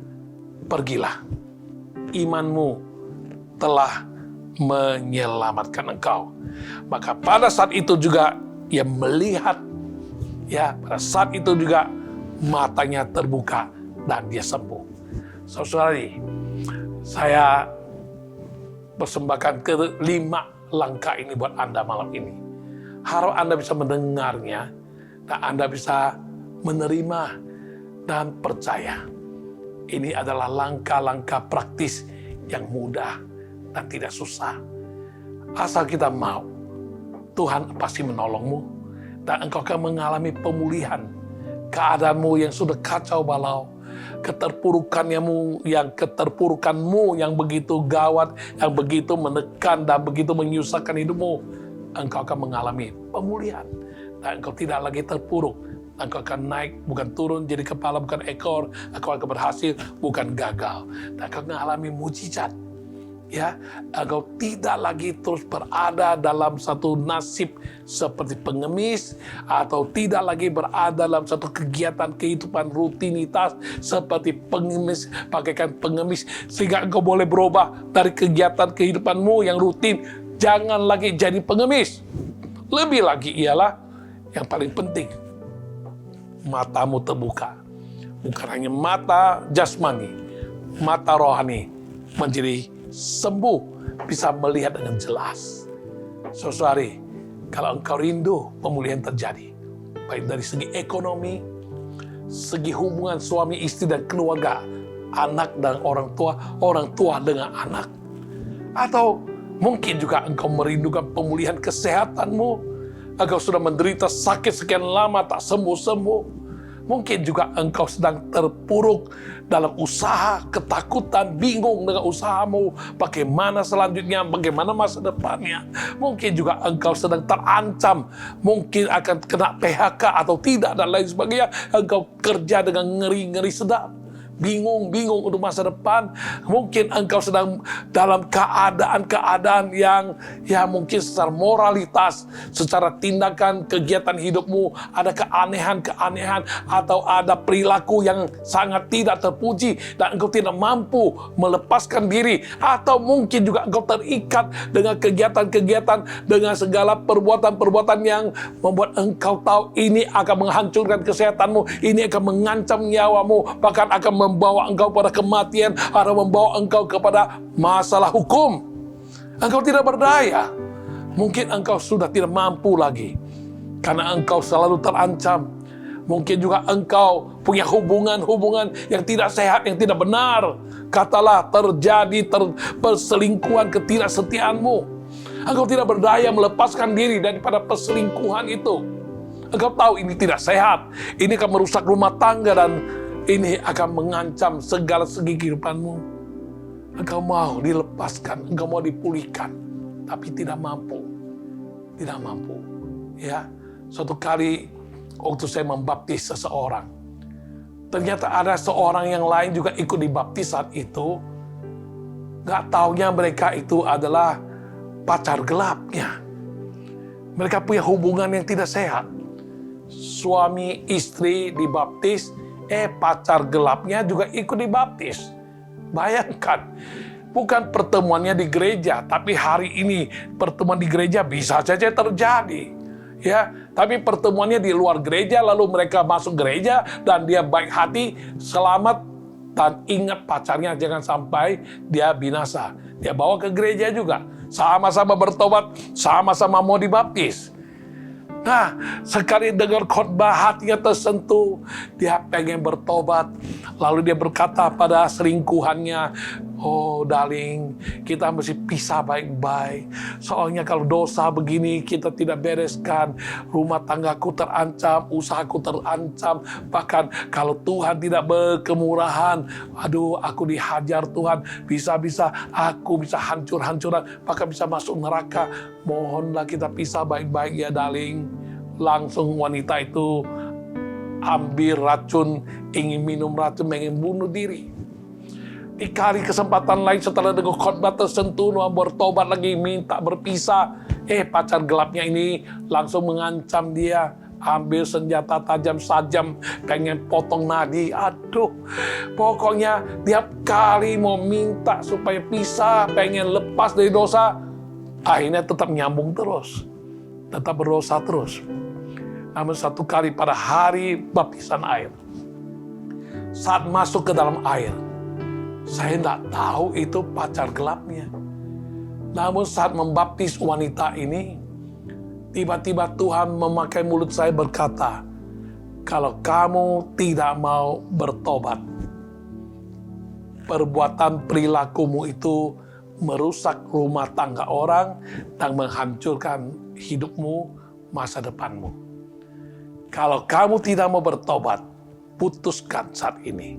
pergilah, imanmu telah menyelamatkan engkau. Maka pada saat itu juga ia melihat, ya pada saat itu juga matanya terbuka dan dia sembuh. Saudari, saya persembahkan ke 5 langkah ini buat Anda malam ini. Harap Anda bisa mendengarnya dan Anda bisa menerima dan percaya. Ini adalah langkah-langkah praktis yang mudah dan tidak susah. Asal kita mau, Tuhan pasti menolongmu dan engkau akan mengalami pemulihan keadaanmu yang sudah kacau balau, keterpurukanmu yang begitu gawat, yang begitu menekan dan begitu menyusahkan hidupmu. Engkau akan mengalami pemulihan dan engkau tidak lagi terpuruk. Engkau akan naik, bukan turun, jadi kepala bukan ekor. Engkau akan berhasil, bukan gagal. Dan engkau mengalami mujizat. Ya, engkau tidak lagi terus berada dalam satu nasib seperti pengemis, atau tidak lagi berada dalam satu kegiatan kehidupan rutinitas seperti pengemis, bagaikan pengemis, sehingga engkau boleh berubah dari kegiatan kehidupanmu yang rutin. Jangan lagi jadi pengemis. Lebih lagi ialah yang paling penting, matamu terbuka. Bukan hanya mata jasmani, mata rohani menjadi sembuh, bisa melihat dengan jelas. Saudari, kalau engkau rindu pemulihan terjadi, baik dari segi ekonomi, segi hubungan suami istri dan keluarga, anak dan orang tua dengan anak, atau mungkin juga engkau merindukan pemulihan kesehatanmu. Engkau sudah menderita sakit sekian lama tak sembuh-sembuh. Mungkin juga engkau sedang terpuruk dalam usaha, ketakutan, bingung dengan usahamu, bagaimana selanjutnya, bagaimana masa depannya. Mungkin juga engkau sedang terancam, mungkin akan kena PHK atau tidak, dan lain sebagainya. Engkau kerja dengan ngeri-ngeri sedap. Bingung untuk masa depan. Mungkin engkau sedang dalam keadaan yang mungkin secara moralitas, secara tindakan kegiatan hidupmu ada keanehan atau ada perilaku yang sangat tidak terpuji dan engkau tidak mampu melepaskan diri, atau mungkin juga engkau terikat dengan kegiatan-kegiatan, dengan segala perbuatan-perbuatan yang membuat engkau tahu ini akan menghancurkan kesehatanmu, ini akan mengancam nyawamu, bahkan akan membawa engkau pada kematian, atau membawa engkau kepada masalah hukum. Engkau tidak berdaya. Mungkin engkau sudah tidak mampu lagi karena engkau selalu terancam. Mungkin juga engkau punya hubungan yang tidak sehat, yang tidak benar. Katalah terjadi perselingkuhan, ketidaksetiaanmu. Engkau tidak berdaya melepaskan diri daripada perselingkuhan itu. Engkau tahu ini tidak sehat, ini akan merusak rumah tangga dan ini akan mengancam segala segi kehidupanmu. Engkau mau dilepaskan, engkau mau dipulihkan, tapi tidak mampu. Tidak mampu. Ya, suatu kali waktu saya membaptis seseorang, ternyata ada seorang yang lain juga ikut dibaptis saat itu. Gak taunya mereka itu adalah pacar gelapnya. Mereka punya hubungan yang tidak sehat. Suami istri dibaptis, pacar gelapnya juga ikut dibaptis. Bayangkan, bukan pertemuannya di gereja, tapi hari ini pertemuan di gereja bisa saja terjadi. Ya, tapi pertemuannya di luar gereja, lalu mereka masuk gereja dan dia baik hati, selamat, dan ingat pacarnya jangan sampai dia binasa. Dia bawa ke gereja juga, sama-sama bertobat, sama-sama mau dibaptis. Nah, sekali dengar khotbah hatinya tersentuh, dia pengen bertobat. Lalu dia berkata pada selingkuhannya, "Oh darling, kita mesti pisah baik-baik. Soalnya kalau dosa begini kita tidak bereskan. Rumah tanggaku terancam, usahaku terancam. Bahkan kalau Tuhan tidak berkemurahan, aduh aku dihajar Tuhan. Bisa-bisa aku bisa hancur-hancuran, bahkan bisa masuk neraka. Mohonlah kita pisah baik-baik ya darling." Langsung wanita itu ambil racun, ingin minum racun, ingin bunuh diri. Di kali kesempatan lain setelah dengar khotbah tersentuh, mau bertobat lagi, minta berpisah. Pacar gelapnya ini langsung mengancam dia, ambil senjata tajam, pengen potong nadi. Aduh, pokoknya tiap kali mau minta supaya pisah, pengen lepas dari dosa, akhirnya tetap nyambung terus, tetap berdosa terus. Namun satu kali pada hari baptisan air, saat masuk ke dalam air, saya tidak tahu itu pacar gelapnya. Namun saat membaptis wanita ini, Tiba-tiba Tuhan memakai mulut saya berkata, kalau kamu tidak mau bertobat, perbuatan perilakumu itu merusak rumah tangga orang dan menghancurkan hidupmu, masa depanmu. Kalau kamu tidak mau bertobat, putuskan saat ini.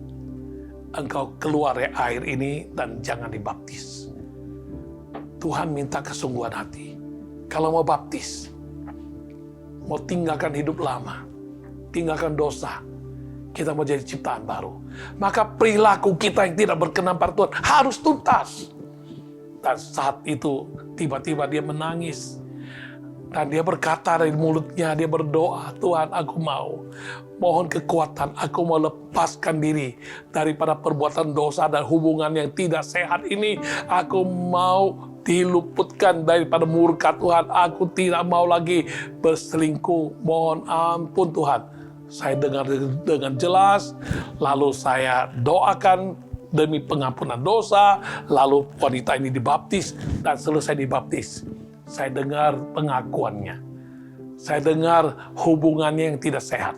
Engkau keluar dari air ini dan jangan dibaptis. Tuhan minta kesungguhan hati. Kalau mau baptis, mau tinggalkan hidup lama, tinggalkan dosa, kita mau jadi ciptaan baru, maka perilaku kita yang tidak berkenan pada Tuhan harus tuntas. Dan saat itu tiba-tiba dia menangis. Dan dia berkata dari mulutnya, dia berdoa, Tuhan aku mau, mohon kekuatan, aku mau lepaskan diri daripada perbuatan dosa dan hubungan yang tidak sehat ini. Aku mau diluputkan daripada murka Tuhan. Aku tidak mau lagi berselingkuh. Mohon ampun Tuhan. Saya dengar dengan jelas, lalu saya doakan demi pengampunan dosa, lalu wanita ini dibaptis, dan selesai dibaptis. Saya dengar pengakuannya. Saya dengar hubungannya yang tidak sehat.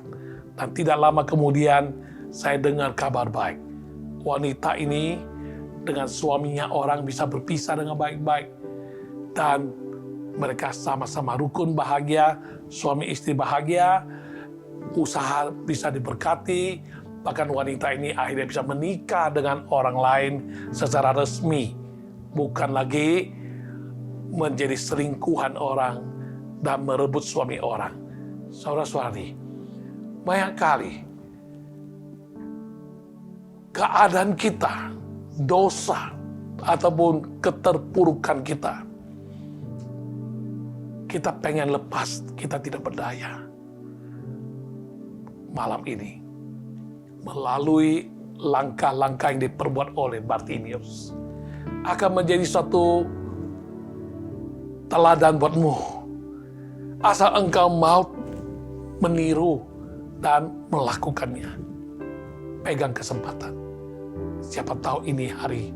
Dan tidak lama kemudian, saya dengar kabar baik. Wanita ini dengan suaminya orang bisa berpisah dengan baik-baik. Dan mereka sama-sama rukun bahagia, suami istri bahagia, usaha bisa diberkati, bahkan wanita ini akhirnya bisa menikah dengan orang lain secara resmi. Bukan lagi menjadi selingkuhan orang dan merebut suami orang. Saudara-saudari, banyak kali keadaan kita, dosa, ataupun keterpurukan kita pengen lepas, kita tidak berdaya. Malam ini, melalui langkah-langkah yang diperbuat oleh Bartimius, akan menjadi suatu teladan buatmu. Asal engkau mau meniru dan melakukannya. Pegang kesempatan. Siapa tahu ini hari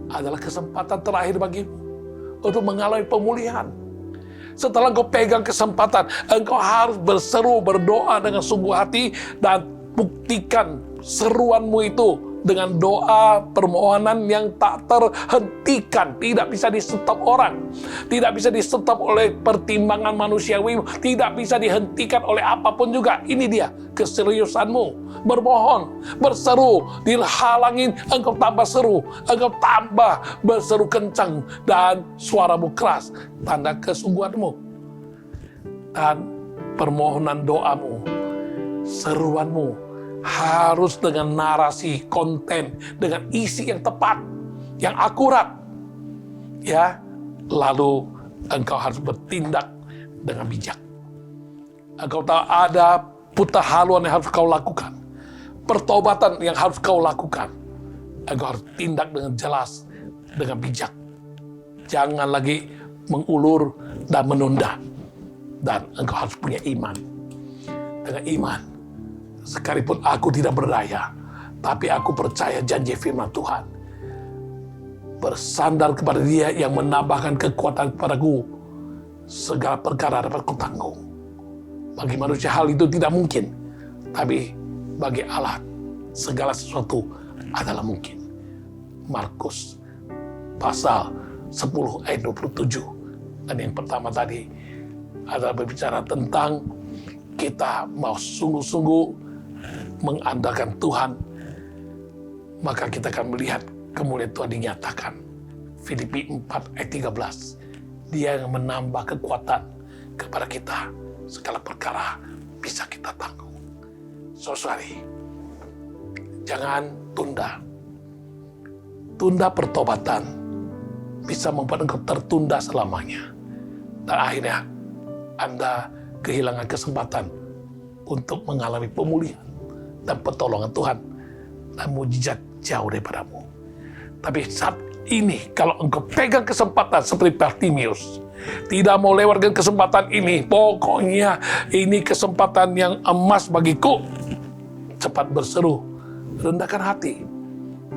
adalah kesempatan terakhir bagimu untuk mengalami pemulihan. Setelah engkau pegang kesempatan, engkau harus berseru, berdoa dengan sungguh hati, dan buktikan seruanmu itu dengan doa permohonan yang tak terhentikan, tidak bisa di-stop orang, tidak bisa di-stop oleh pertimbangan manusiawi, tidak bisa dihentikan oleh apapun juga. Ini dia keseriusanmu, bermohon, berseru, dihalangin, engkau tambah seru, engkau tambah berseru kencang, dan suaramu keras, tanda kesungguhanmu. Dan permohonan doamu, seruanmu, harus dengan narasi, konten, dengan isi yang tepat, yang akurat. Ya, lalu engkau harus bertindak dengan bijak. Engkau tahu ada putar haluan yang harus kau lakukan, pertobatan yang harus kau lakukan. Engkau harus tindak dengan jelas, dengan bijak. Jangan lagi mengulur dan menunda. Dan engkau harus punya iman. Dengan iman, sekalipun aku tidak berdaya, tapi aku percaya janji firman Tuhan. Bersandar kepada Dia yang menambahkan kekuatan kepadaku, segala perkara dapat kutanggung. Bagi manusia hal itu tidak mungkin, tapi bagi Allah segala sesuatu adalah mungkin. Markus pasal 10 ayat 27. Dan yang pertama tadi adalah berbicara tentang kita mau sungguh-sungguh mengandalkan Tuhan, maka kita akan melihat kemuliaan Tuhan dinyatakan. Filipi 4 ayat 13. Dia yang menambah kekuatan kepada kita, segala perkara bisa kita tanggung. Saudari, jangan tunda. Tunda pertobatan bisa membuat engkau tertunda selamanya. Dan akhirnya Anda kehilangan kesempatan untuk mengalami pemulihan dan pertolongan Tuhan, dan mujizat jauh daripadamu. Tapi saat ini, kalau engkau pegang kesempatan seperti Bartimius, tidak mau lewatkan kesempatan ini, pokoknya ini kesempatan yang emas bagiku, cepat berseru, rendahkan hati,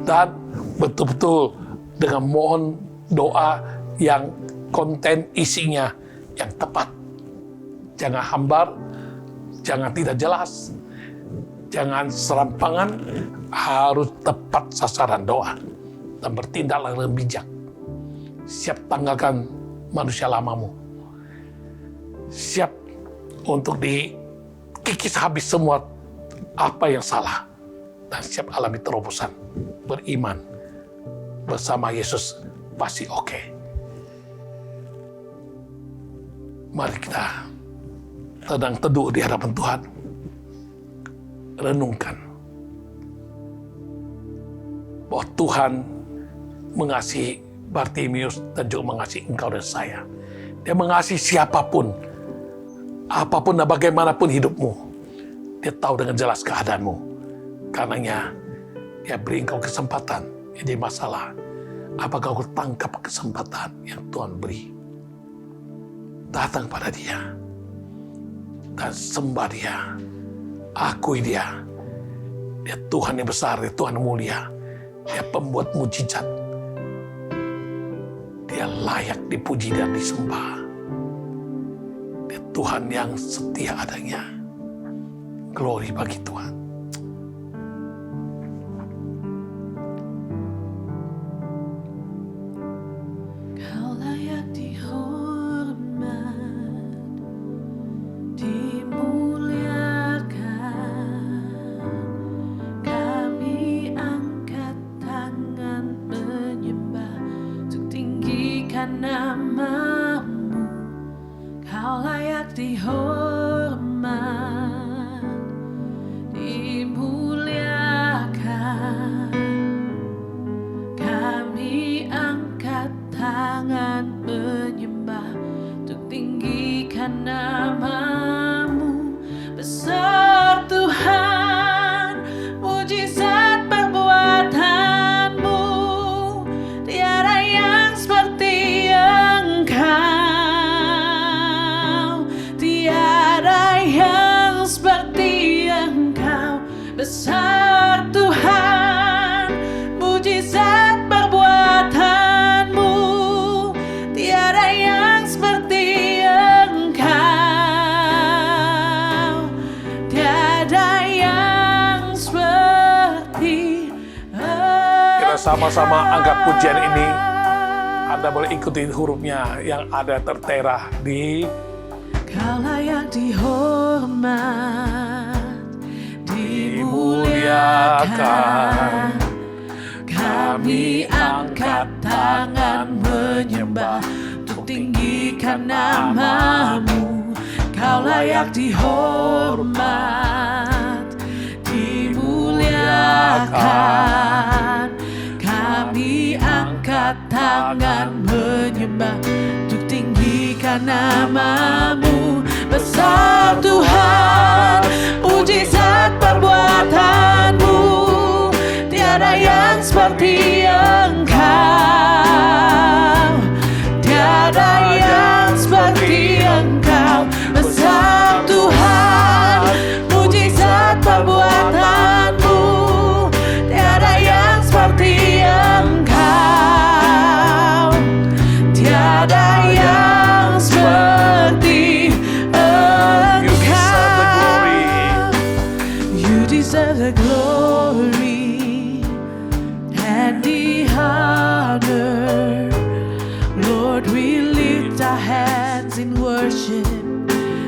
dan betul-betul dengan mohon doa yang konten isinya yang tepat, Jangan hambar, jangan tidak jelas, jangan serampangan, harus tepat sasaran doa dan bertindaklah dengan bijak. Siap tanggalkan manusia lamamu. Siap untuk dikikis habis semua apa yang salah. Dan siap alami terobosan. Beriman bersama Yesus pasti oke. Mari kita tenang teduh di hadapan Tuhan. Renungkan bahwa Tuhan mengasihi Bartimius dan juga mengasihi engkau dan saya. Dia mengasihi siapapun, apapun dan bagaimanapun hidupmu. Dia tahu dengan jelas keadaanmu. Karenanya dia beri engkau kesempatan. Ini masalah, apakah kau tangkap kesempatan yang Tuhan beri? Datang pada dia dan sembah dia, akui dia. Dia Tuhan yang besar, dia Tuhan yang mulia, dia pembuat mujizat. Dia layak dipuji dan disembah. Dia Tuhan yang setia adanya. Glory bagi Tuhan. Kau layak dihormat, dimuliakan. Kami angkat tangan menyembah untuk tinggikan nama-Mu. Kau layak dihormat, dimuliakan. Kami angkat tangan menyembah untuk tinggikan nama-Mu. Besar Tuhan, mujizat perbuatan-Mu, tiada yang seperti Engkau, tiada yang seperti Engkau. Besar Tuhan, mujizat perbuatan-Mu, tiada yang seperti Engkau, tiada yang seperti Engkau. Kita sama-sama anggap pujian ini. Anda boleh ikuti hurufnya yang ada tertera di Kau layak dihormat, dimuliakan. Kami angkat tangan menyembah untuk tinggikan nama-Mu. Kau layak dihormat, dimuliakan. Kami angkat tangan menyembah untuk tinggikan nama-Mu. Besar Tuhan, mujizat perbuatan-Mu, tiada yang seperti Engkau, tiada yang seperti Engkau. Besar Tuhan, mujizat perbuatan-Mu, tiada yang seperti Engkau, tiada yang seperti Engkau. You deserve the glory and the honor. Lord, we lift our hands in worship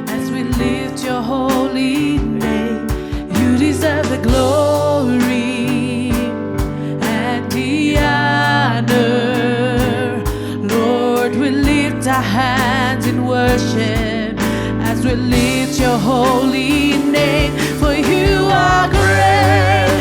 as we lift your holy name. You deserve the glory and the honor. Lord, we lift our hands in worship as we lift your holy name. For you are great,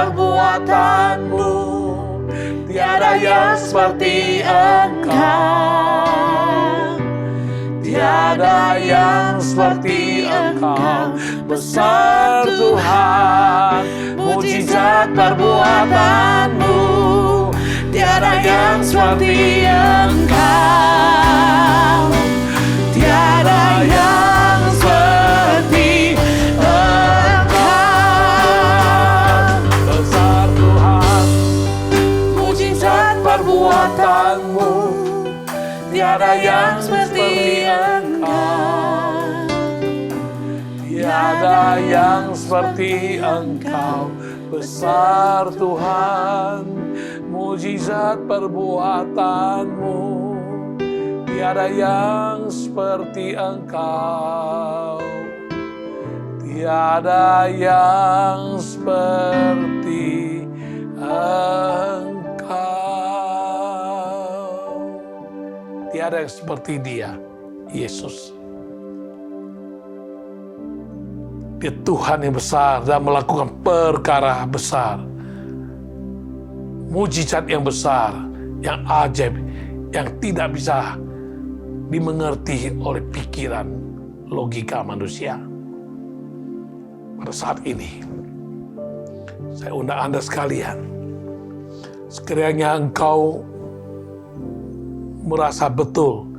perbuatanmu, tiada yang seperti Engkau. Tiada yang seperti Engkau, besar Tuhan, mujizat perbuatanmu, tiada yang seperti Engkau. Tiada yang seperti Engkau, besar Tuhan, mujizat perbuatanmu, tiada yang seperti Engkau. Tiada yang seperti Engkau, besar Tuhan, mujizat perbuatanmu, tiada yang seperti Engkau. Tiada yang seperti Engkau. Tiada yang seperti Dia, Yesus. Dia Tuhan yang besar dan melakukan perkara besar. Mujizat yang besar, yang ajaib, yang tidak bisa dimengerti oleh pikiran logika manusia. Pada saat ini, saya undang Anda sekalian, sekiranya engkau merasa betul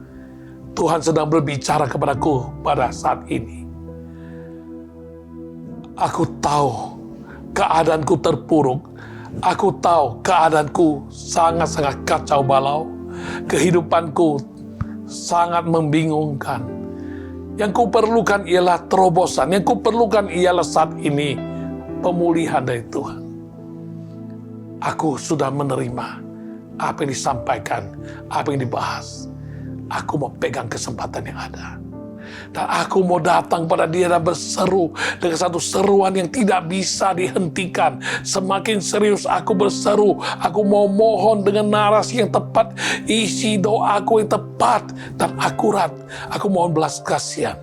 Tuhan sedang berbicara kepadaku pada saat ini. Aku tahu keadaanku terpuruk. Aku tahu keadaanku sangat-sangat kacau balau. Kehidupanku sangat membingungkan. Yang kuperlukan ialah terobosan. Yang kuperlukan ialah saat ini pemulihan dari Tuhan. Aku sudah menerima apa yang disampaikan, apa yang dibahas. Aku mau pegang kesempatan yang ada. Dan aku mau datang pada Dia dan berseru dengan satu seruan yang tidak bisa dihentikan. Semakin serius aku berseru, aku mau mohon dengan narasi yang tepat, isi doaku yang tepat dan akurat. Aku mohon belas kasihan,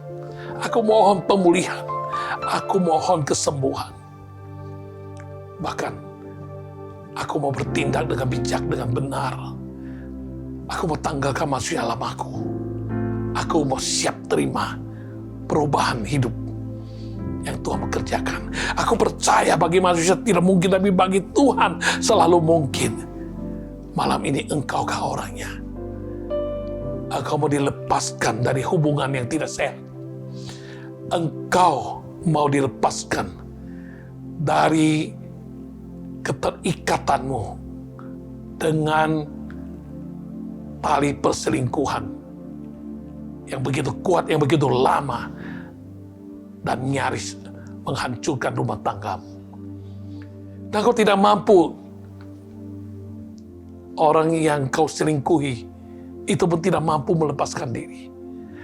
aku mohon pemulihan, aku mohon kesembuhan. Bahkan aku mau bertindak dengan bijak, dengan benar. Aku mau tanggalkan manusia lamaku. Aku mau siap terima perubahan hidup yang Tuhan mengerjakan. Aku percaya bagi manusia tidak mungkin, tapi bagi Tuhan selalu mungkin. Malam ini engkaukah orangnya? Engkau mau dilepaskan dari hubungan yang tidak sehat. Engkau mau dilepaskan dari keterikatanmu dengan tali perselingkuhan yang begitu kuat, yang begitu lama, dan nyaris menghancurkan rumah tanggamu. Dan kau tidak mampu, orang yang kau selingkuhi, itu pun tidak mampu melepaskan diri.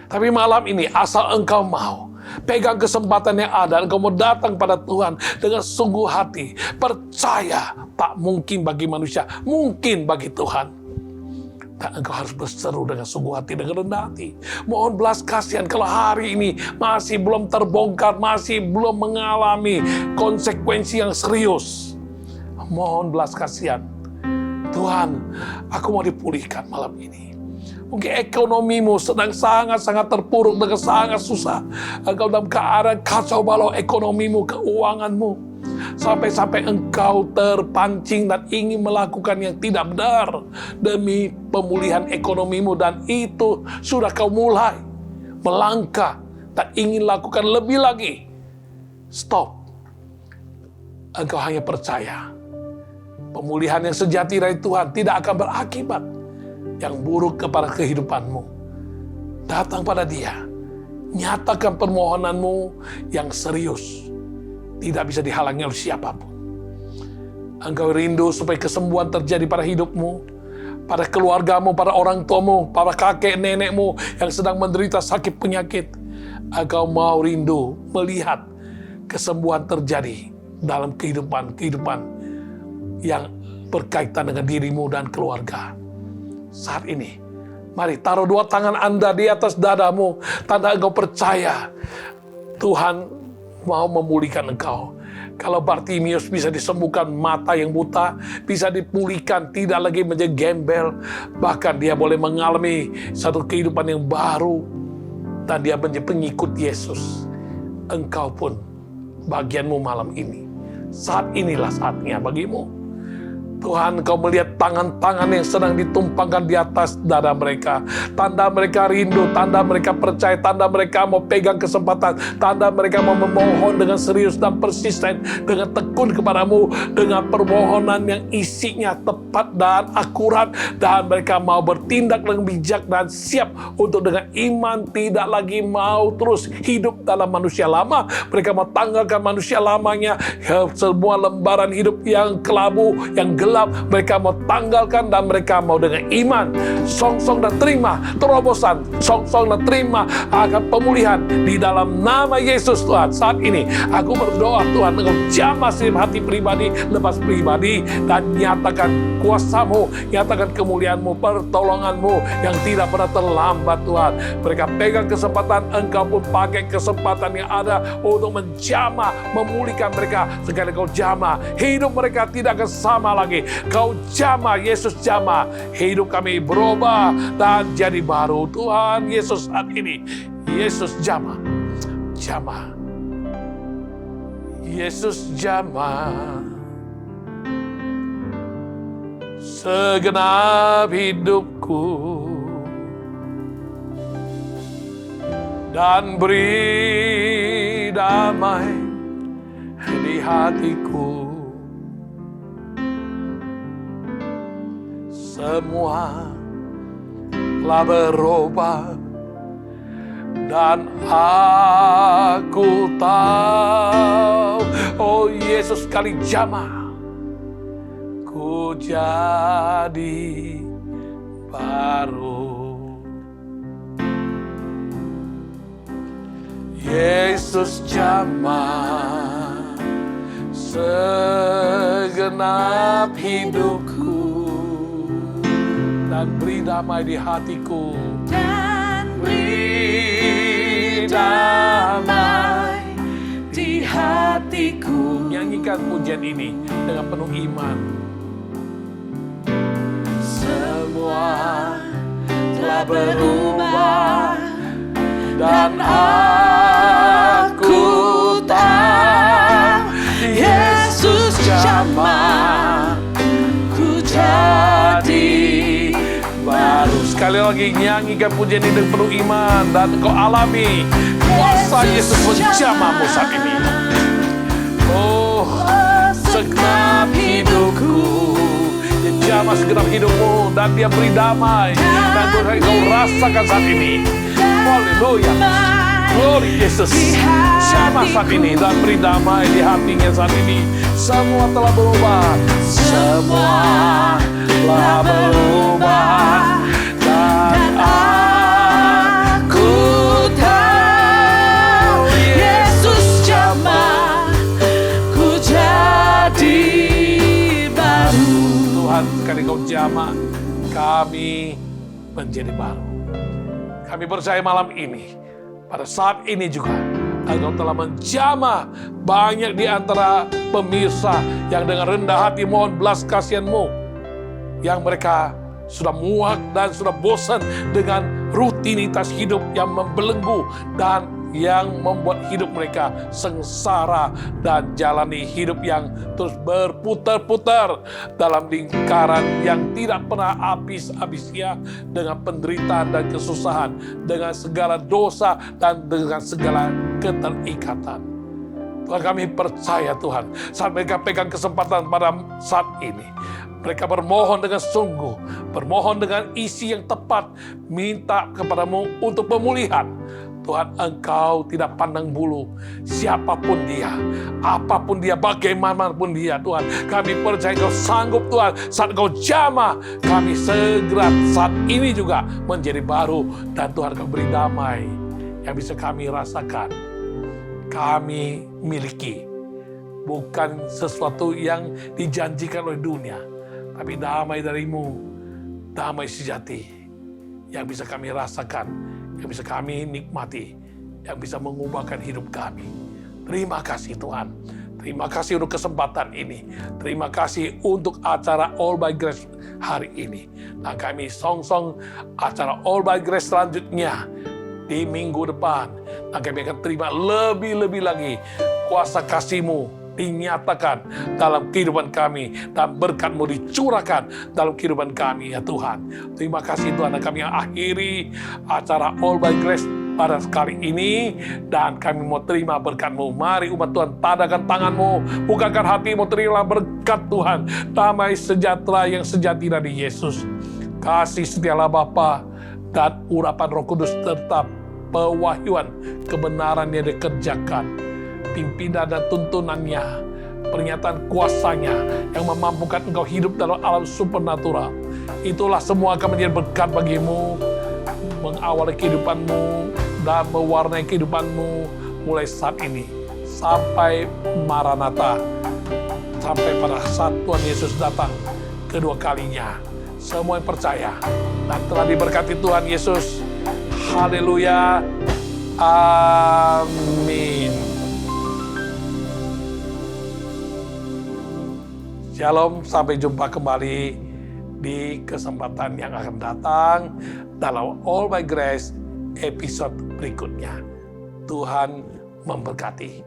Tapi malam ini, asal engkau mau, pegang kesempatan yang ada, engkau mau datang pada Tuhan dengan sungguh hati, percaya tak mungkin bagi manusia, mungkin bagi Tuhan. Dan engkau harus berseru dengan sungguh hati, dengan rendah hati. Mohon belas kasihan kalau hari ini masih belum terbongkar, masih belum mengalami konsekuensi yang serius. Mohon belas kasihan. Tuhan, aku mau dipulihkan malam ini. Mungkin ekonomimu sedang sangat-sangat terpuruk, dengan sangat susah. Engkau dalam keadaan kacau balau ekonomimu, keuanganmu. Sampai-sampai engkau terpancing dan ingin melakukan yang tidak benar demi pemulihan ekonomimu, dan itu sudah kau mulai melangkah dan ingin lakukan lebih lagi. Stop. Engkau hanya percaya pemulihan yang sejati dari Tuhan tidak akan berakibat yang buruk kepada kehidupanmu. Datang pada Dia, nyatakan permohonanmu yang serius. Tidak bisa dihalangi oleh siapapun. Engkau rindu supaya kesembuhan terjadi pada hidupmu, pada keluargamu, pada orang tuamu, pada kakek nenekmu yang sedang menderita sakit penyakit. Engkau mau rindu melihat kesembuhan terjadi dalam kehidupan yang berkaitan dengan dirimu dan keluarga. Saat ini, mari taruh dua tangan Anda di atas dadamu, tanda engkau percaya Tuhan mau memulihkan engkau. Kalau Bartimius bisa disembuhkan mata yang buta, bisa dipulihkan, tidak lagi menjadi gembel, bahkan dia boleh mengalami satu kehidupan yang baru, dan dia menjadi pengikut Yesus. Engkau pun bagianmu malam ini. Saat inilah saatnya bagimu. Tuhan, Engkau melihat tangan-tangan yang sedang ditumpangkan di atas dada mereka. Tanda mereka rindu, tanda mereka percaya, tanda mereka mau pegang kesempatan, tanda mereka mau memohon dengan serius dan persisten, dengan tekun kepadamu, dengan permohonan yang isinya tepat dan akurat, dan mereka mau bertindak dengan bijak dan siap untuk dengan iman, tidak lagi mau terus hidup dalam manusia lama. Mereka mau tanggalkan manusia lamanya, semua lembaran hidup yang kelabu, yang gelap, mereka mau tanggalkan, dan mereka mau dengan iman song-song dan terima terobosan, song-song dan terima akan pemulihan di dalam nama Yesus. Tuhan, saat ini aku berdoa, Tuhan, Engkau jamah setiap hati pribadi, lepas pribadi, dan nyatakan kuasa-Mu, nyatakan kemuliaan-Mu, pertolongan-Mu yang tidak pernah terlambat. Tuhan, mereka pegang kesempatan, Engkau pun pakai kesempatan yang ada untuk menjamah, memulihkan mereka. Sekali Kau jamah, hidup mereka tidak akan sama lagi. Kau jamah, Yesus jamah, hidup kami berubah dan jadi baru. Tuhan Yesus, saat ini Yesus jamah, jamah, Yesus jamah segenap hidupku, dan beri damai di hatiku. Semua telah berubah, dan aku tahu, oh Yesus, kali jamah ku jadi baru. Yesus jamah segenap hidupku, dan beri damai di hatiku, Dan beri damai di hatiku. Nyanyikan pujian ini dengan penuh iman. Semua telah berubah, dan aku tahu Yesus jamah ku jadi baru. Sekali lagi nyanyikan pujian ini dengan penuh iman, dan kau alami kuasa Yesus menjamahmu saat ini. Oh, segenap hidupku, dia jamah segenap hidupmu, dan dia beri damai, dan Tuhan kau rasakan saat ini. Haleluya, glory Yesus. Jamah saat ini dan beri damai di hatinya saat ini. Semua telah berubah, semua telah berubah, dan aku tahu Yesus jamah ku jadi baru. Tuhan, sekali Kau jamah, kami menjadi baru. Kami percaya malam ini, pada saat ini juga, Engkau telah menjamah banyak di antara pemirsa yang dengan rendah hati mohon belas kasihan-Mu, yang mereka sudah muak dan sudah bosan dengan rutinitas hidup yang membelenggu dan yang membuat hidup mereka sengsara dan jalani hidup yang terus berputar-putar dalam lingkaran yang tidak pernah habis-habisnya, dengan penderitaan dan kesusahan, dengan segala dosa dan dengan segala keterikatan. Tuhan, kami percaya Tuhan, saat mereka pegang kesempatan pada saat ini, mereka bermohon dengan sungguh, bermohon dengan isi yang tepat, minta kepadamu untuk pemulihan. Tuhan, Engkau tidak pandang bulu siapapun dia, apapun dia, bagaimanapun dia. Tuhan, kami percaya Engkau sanggup. Tuhan, saat Engkau jamah, kami segera saat ini juga menjadi baru, dan Tuhan, Engkau beri damai yang bisa kami rasakan, kami miliki. Bukan sesuatu yang dijanjikan oleh dunia, tapi damai darimu, damai sejati yang bisa kami rasakan, yang bisa kami nikmati, yang bisa mengubahkan hidup kami. Terima kasih Tuhan. Terima kasih untuk kesempatan ini. Terima kasih untuk acara All by Grace hari ini. Dan kami song-song acara All by Grace selanjutnya di minggu depan. Dan kami akan terima lebih-lebih lagi kuasa kasih-Mu dinyatakan dalam kehidupan kami, dan berkat-Mu dicurahkan dalam kehidupan kami, ya Tuhan. Terima kasih Tuhan, dan kami akhiri acara All by Grace pada kali ini, dan kami mau terima berkat-Mu. Mari umat Tuhan, tadakan tangan-Mu, bukakan hati-Mu, terimalah berkat Tuhan, damai sejahtera yang sejati dari Yesus. Kasih setialah Bapa dan urapan Roh Kudus serta pewahyuan kebenaran yang dikerjakan, pimpinan dan tuntunannya, pernyataan kuasanya yang memampukan engkau hidup dalam alam supernatural. Itulah semua akan menjadi berkat bagimu, mengawali kehidupanmu dan mewarnai kehidupanmu mulai saat ini sampai Maranatha, sampai pada saat Tuhan Yesus datang kedua kalinya. Semua yang percaya dan telah diberkati Tuhan Yesus. Haleluya. Amin. Shalom, sampai jumpa kembali di kesempatan yang akan datang dalam All by Grace episode berikutnya. Tuhan memberkati.